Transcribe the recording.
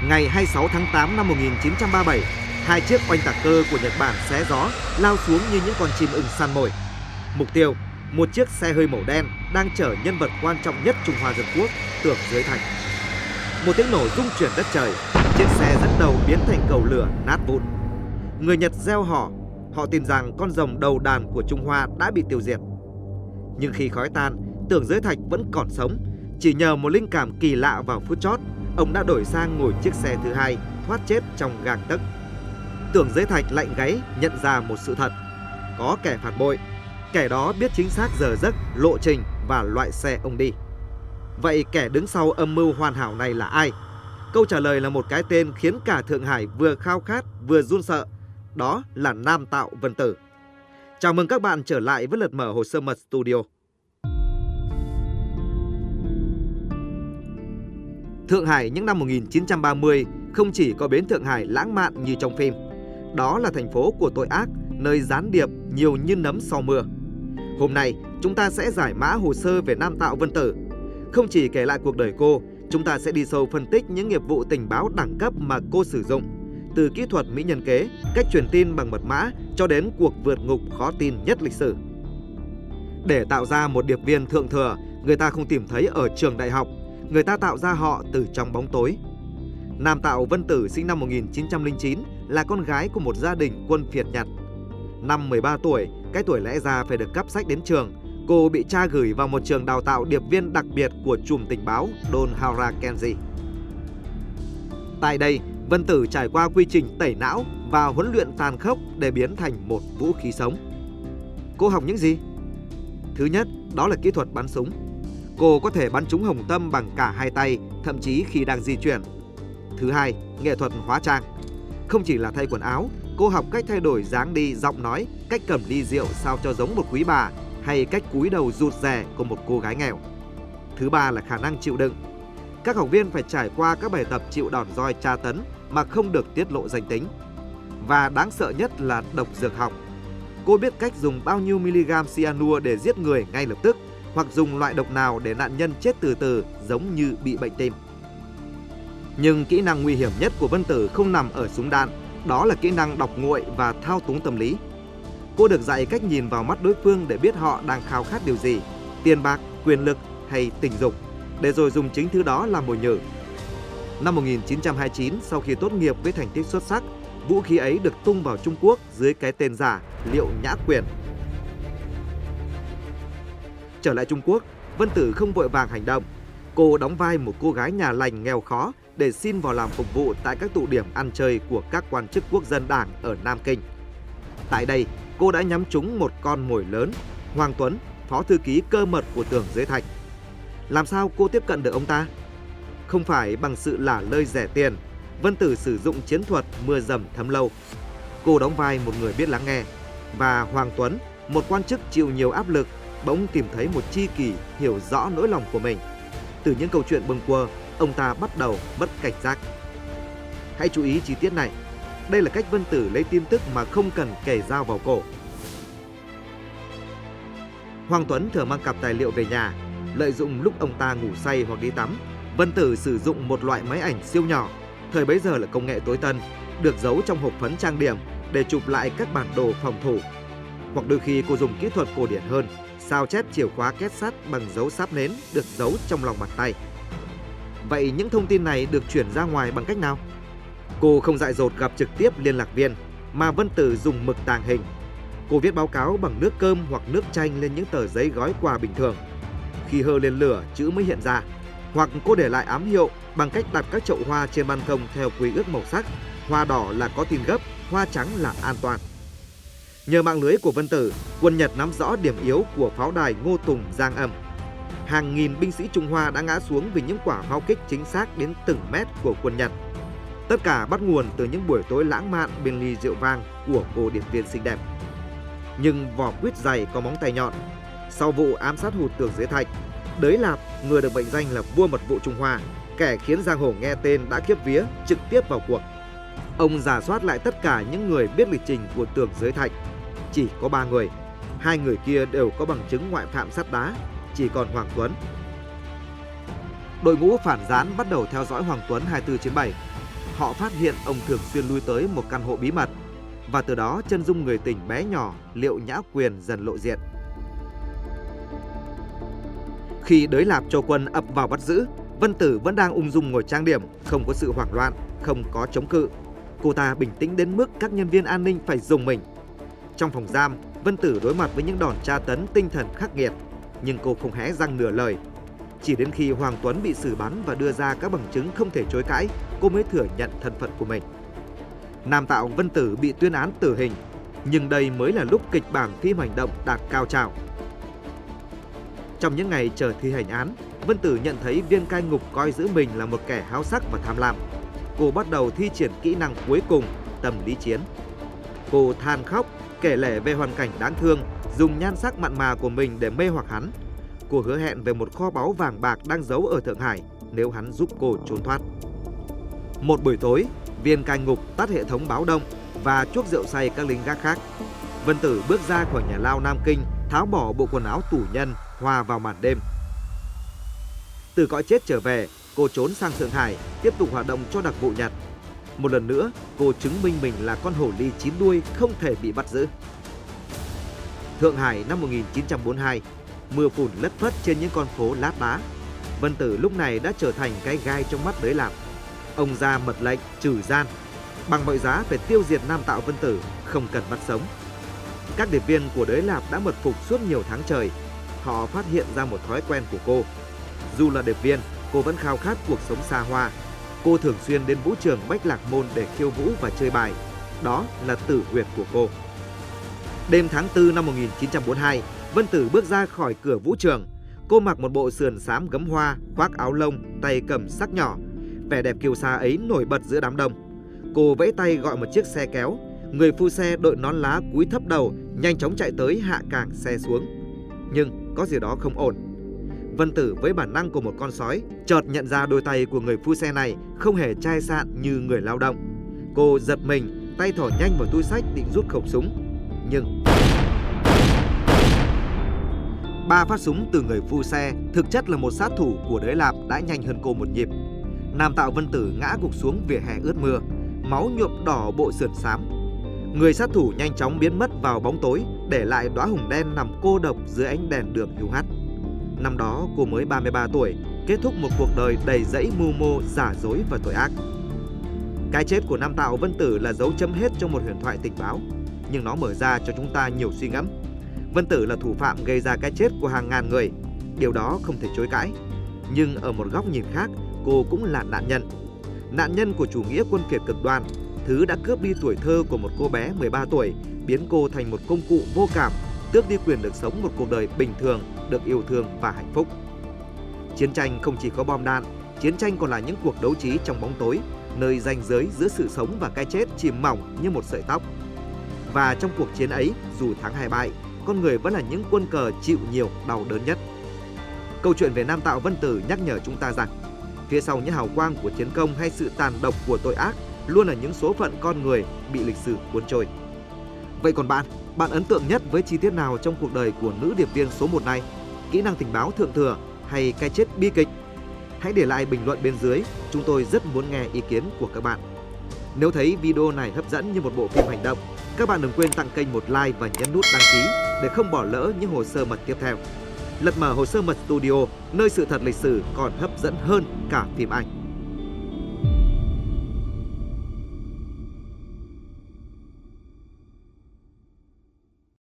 Ngày 26 tháng 8 năm 1937, hai chiếc oanh tạc cơ của Nhật Bản xé gió lao xuống như những con chim ưng săn mồi. Mục tiêu, một chiếc xe hơi màu đen đang chở nhân vật quan trọng nhất Trung Hoa Dân Quốc, Tưởng Giới Thạch. Một tiếng nổ rung chuyển đất trời, chiếc xe dẫn đầu biến thành cầu lửa nát vụn. Người Nhật reo hò, họ tin rằng con rồng đầu đàn của Trung Hoa đã bị tiêu diệt. Nhưng khi khói tan, Tưởng Giới Thạch vẫn còn sống. Chỉ nhờ một linh cảm kỳ lạ vào phút chót, ông đã đổi sang ngồi chiếc xe thứ hai, thoát chết trong gang tấc. Tưởng Giới Thạch lạnh gáy nhận ra một sự thật: có kẻ phản bội, kẻ đó biết chính xác giờ giấc, lộ trình và loại xe ông đi. Vậy kẻ đứng sau âm mưu hoàn hảo này là ai? Câu trả lời là một cái tên khiến cả Thượng Hải vừa khao khát vừa run sợ. Đó là Nam Tạo Vân Tử. Chào mừng các bạn trở lại với lượt mở hồ sơ mật Studio. Thượng Hải những năm 1930 không chỉ có bến Thượng Hải lãng mạn như trong phim. Đó là thành phố của tội ác, nơi gián điệp nhiều như nấm sau mưa. Hôm nay, chúng ta sẽ giải mã hồ sơ về Nam Tạo Vân Tử. Không chỉ kể lại cuộc đời cô, chúng ta sẽ đi sâu phân tích những nghiệp vụ tình báo đẳng cấp mà cô sử dụng. Từ kỹ thuật mỹ nhân kế, cách truyền tin bằng mật mã cho đến cuộc vượt ngục khó tin nhất lịch sử. Để tạo ra một điệp viên thượng thừa, người ta không tìm thấy ở trường đại học. Người ta tạo ra họ từ trong bóng tối. Nam Tạo Vân Tử sinh năm 1909, là con gái của một gia đình quân Việt Nhật. Năm 13 tuổi, cái tuổi lẽ ra phải được cấp sách đến trường, cô bị cha gửi vào một trường đào tạo điệp viên đặc biệt của trùm tình báo Don Howard Kenji. Tại đây, Vân Tử trải qua quy trình tẩy não và huấn luyện tàn khốc để biến thành một vũ khí sống. Cô học những gì? Thứ nhất, đó là kỹ thuật bắn súng. Cô có thể bắn trúng hồng tâm bằng cả hai tay, thậm chí khi đang di chuyển. Thứ hai, nghệ thuật hóa trang. Không chỉ là thay quần áo, cô học cách thay đổi dáng đi, giọng nói, cách cầm ly rượu sao cho giống một quý bà, hay cách cúi đầu rụt rè của một cô gái nghèo. Thứ ba là khả năng chịu đựng. Các học viên phải trải qua các bài tập chịu đòn roi tra tấn mà không được tiết lộ danh tính. Và đáng sợ nhất là độc dược học. Cô biết cách dùng bao nhiêu mg cyanua để giết người ngay lập tức, hoặc dùng loại độc nào để nạn nhân chết từ từ giống như bị bệnh tim. Nhưng kỹ năng nguy hiểm nhất của Vân Tử không nằm ở súng đạn, đó là kỹ năng đọc nguội và thao túng tâm lý. Cô được dạy cách nhìn vào mắt đối phương để biết họ đang khao khát điều gì, tiền bạc, quyền lực hay tình dục, để rồi dùng chính thứ đó làm mồi nhử. Năm 1929, sau khi tốt nghiệp với thành tích xuất sắc, vũ khí ấy được tung vào Trung Quốc dưới cái tên giả Liệu Nhã Quyền. Trở lại Trung Quốc, Vân Tử không vội vàng hành động. Cô đóng vai một cô gái nhà lành nghèo khó để xin vào làm phục vụ tại các tụ điểm ăn chơi của các quan chức quốc dân đảng ở Nam Kinh. Tại đây, cô đã nhắm trúng một con mồi lớn, Hoàng Tuấn, phó thư ký cơ mật của Tưởng Giới Thạch. Làm sao cô tiếp cận được ông ta? Không phải bằng sự lả lơi rẻ tiền, Vân Tử sử dụng chiến thuật mưa dầm thấm lâu. Cô đóng vai một người biết lắng nghe, và Hoàng Tuấn, một quan chức chịu nhiều áp lực, bỗng tìm thấy một tri kỷ hiểu rõ nỗi lòng của mình. Từ những câu chuyện bâng quơ, ông ta bắt đầu mất cảnh giác. Hãy chú ý chi tiết này. Đây là cách Vân Tử lấy tin tức mà không cần kề dao vào cổ. Hoàng Tuấn thường mang cặp tài liệu về nhà. Lợi dụng lúc ông ta ngủ say hoặc đi tắm, Vân Tử sử dụng một loại máy ảnh siêu nhỏ, thời bấy giờ là công nghệ tối tân, được giấu trong hộp phấn trang điểm để chụp lại các bản đồ phòng thủ. Hoặc đôi khi cô dùng kỹ thuật cổ điển hơn, sao chép chìa khóa két sắt bằng dấu sáp nến được giấu trong lòng bàn tay. Vậy những thông tin này được chuyển ra ngoài bằng cách nào? Cô không dại dột gặp trực tiếp liên lạc viên, mà Vân Tử dùng mực tàng hình. Cô viết báo cáo bằng nước cơm hoặc nước chanh lên những tờ giấy gói quà bình thường. Khi hơ lên lửa, chữ mới hiện ra. Hoặc cô để lại ám hiệu bằng cách đặt các chậu hoa trên ban công theo quy ước màu sắc. Hoa đỏ là có tin gấp, hoa trắng là an toàn. Nhờ mạng lưới của Vân Tử, quân Nhật nắm rõ điểm yếu của pháo đài Ngô Tùng, Giang Âm. Hàng nghìn binh sĩ Trung Hoa đã ngã xuống vì những quả pháo kích chính xác đến từng mét của quân Nhật. Tất cả bắt nguồn từ những buổi tối lãng mạn bên ly rượu vang của cô điệp viên xinh đẹp. Nhưng vỏ quýt dày có móng tay nhọn. Sau vụ ám sát hụt Tưởng Giới Thạch, Đới Lạp, người được mệnh danh là vua mật vụ Trung Hoa, kẻ khiến giang hồ nghe tên đã khiếp vía, trực tiếp vào cuộc. Ông rà soát lại tất cả những người biết lịch trình của Tưởng Giới Thạch. Chỉ có 3 người, 2 người kia đều có bằng chứng ngoại phạm sắt đá, chỉ còn Hoàng Tuấn. Đội ngũ phản gián bắt đầu theo dõi Hoàng Tuấn 24/7. họ phát hiện ông thường xuyên lui tới một căn hộ bí mật, và từ đó chân dung người tình bé nhỏ Liệu Nhã Quyền dần lộ diện. Khi Đới Lạp cho quân ập vào bắt giữ, Vân Tử vẫn đang ung dung ngồi trang điểm, không có sự hoảng loạn, không có chống cự. Cô ta bình tĩnh đến mức các nhân viên an ninh phải rùng mình. Trong phòng giam, Vân Tử đối mặt với những đòn tra tấn tinh thần khắc nghiệt, nhưng cô không hé răng nửa lời. Chỉ đến khi Hoàng Tuấn bị xử bắn và đưa ra các bằng chứng không thể chối cãi, cô mới thừa nhận thân phận của mình. Nam tạo Vân Tử bị tuyên án tử hình, nhưng đây mới là lúc kịch bản phim hành động đạt cao trào. Trong những ngày chờ thi hành án, Vân Tử nhận thấy viên cai ngục coi giữ mình là một kẻ háo sắc và tham lam. Cô bắt đầu thi triển kỹ năng cuối cùng, tâm lý chiến. Cô than khóc, kể lể về hoàn cảnh đáng thương, dùng nhan sắc mặn mà của mình để mê hoặc hắn. Cô hứa hẹn về một kho báu vàng bạc đang giấu ở Thượng Hải nếu hắn giúp cô trốn thoát. Một buổi tối, viên cai ngục tắt hệ thống báo động và chuốc rượu say các lính gác khác. Vân Tử bước ra khỏi nhà lao Nam Kinh, tháo bỏ bộ quần áo tù nhân, hòa vào màn đêm. Từ cõi chết trở về, cô trốn sang Thượng Hải, tiếp tục hoạt động cho đặc vụ Nhật. Một lần nữa, cô chứng minh mình là con hổ ly chín đuôi không thể bị bắt giữ. Thượng Hải năm 1942, mưa phùn lất phất trên những con phố lát đá. Vân Tử lúc này đã trở thành cái gai trong mắt Đới Lạp. Ông ra mật lệnh trừ gian, bằng mọi giá phải tiêu diệt nam tạo Vân Tử, không cần bắt sống. Các điệp viên của Đới Lạp đã mật phục suốt nhiều tháng trời. Họ phát hiện ra một thói quen của cô. Dù là điệp viên, cô vẫn khao khát cuộc sống xa hoa. Cô thường xuyên đến vũ trường Bách Lạc Môn để khiêu vũ và chơi bài. Đó là tử huyệt của cô. Đêm tháng 4 năm 1942, Vân Tử bước ra khỏi cửa vũ trường. Cô mặc một bộ sườn xám gấm hoa, khoác áo lông, tay cầm sắc nhỏ. Vẻ đẹp kiêu sa ấy nổi bật giữa đám đông. Cô vẫy tay gọi một chiếc xe kéo. Người phu xe đội nón lá cúi thấp đầu, nhanh chóng chạy tới hạ cảng xe xuống. Nhưng có gì đó không ổn. Vân Tử với bản năng của một con sói chợt nhận ra đôi tay của người phu xe này không hề chai sạn như người lao động. Cô giật mình, tay thỏ nhanh vào túi xách định rút khẩu súng. Nhưng 3 phát súng từ người phu xe thực chất là một sát thủ của Đới Lạp đã nhanh hơn cô một nhịp. Nam tạo Vân Tử ngã gục xuống vỉa hè ướt mưa, máu nhuộm đỏ bộ sườn xám. Người sát thủ nhanh chóng biến mất vào bóng tối, để lại đóa hồng đen nằm cô độc dưới ánh đèn đường hiu hắt. Năm đó cô mới 33 tuổi, kết thúc một cuộc đời đầy rẫy mưu mô, giả dối và tội ác. Cái chết của nam tạo Vân Tử là dấu chấm hết trong một huyền thoại tình báo, nhưng nó mở ra cho chúng ta nhiều suy ngẫm. Vân Tử là thủ phạm gây ra cái chết của hàng ngàn người, điều đó không thể chối cãi. Nhưng ở một góc nhìn khác, cô cũng là nạn nhân của chủ nghĩa quân phiệt cực đoan, thứ đã cướp đi tuổi thơ của một cô bé 13 tuổi, biến cô thành một công cụ vô cảm, tước đi quyền được sống một cuộc đời bình thường, được yêu thương và hạnh phúc. Chiến tranh không chỉ có bom đạn, chiến tranh còn là những cuộc đấu trí trong bóng tối, nơi ranh giới giữa sự sống và cái chết chìm mỏng như một sợi tóc. Và trong cuộc chiến ấy, dù thắng hay bại, con người vẫn là những quân cờ chịu nhiều đau đớn nhất. Câu chuyện về nam tạo Vân Tử nhắc nhở chúng ta rằng, phía sau những hào quang của chiến công hay sự tàn độc của tội ác luôn là những số phận con người bị lịch sử cuốn trôi. Vậy còn bạn ấn tượng nhất với chi tiết nào trong cuộc đời của nữ điệp viên số 1 này? Kỹ năng tình báo thượng thừa hay cái chết bi kịch? Hãy để lại bình luận bên dưới, chúng tôi rất muốn nghe ý kiến của các bạn. Nếu thấy video này hấp dẫn như một bộ phim hành động, các bạn đừng quên tặng kênh một like và nhấn nút đăng ký để không bỏ lỡ những hồ sơ mật tiếp theo. Lật mở hồ sơ mật studio, nơi sự thật lịch sử còn hấp dẫn hơn cả phim ảnh.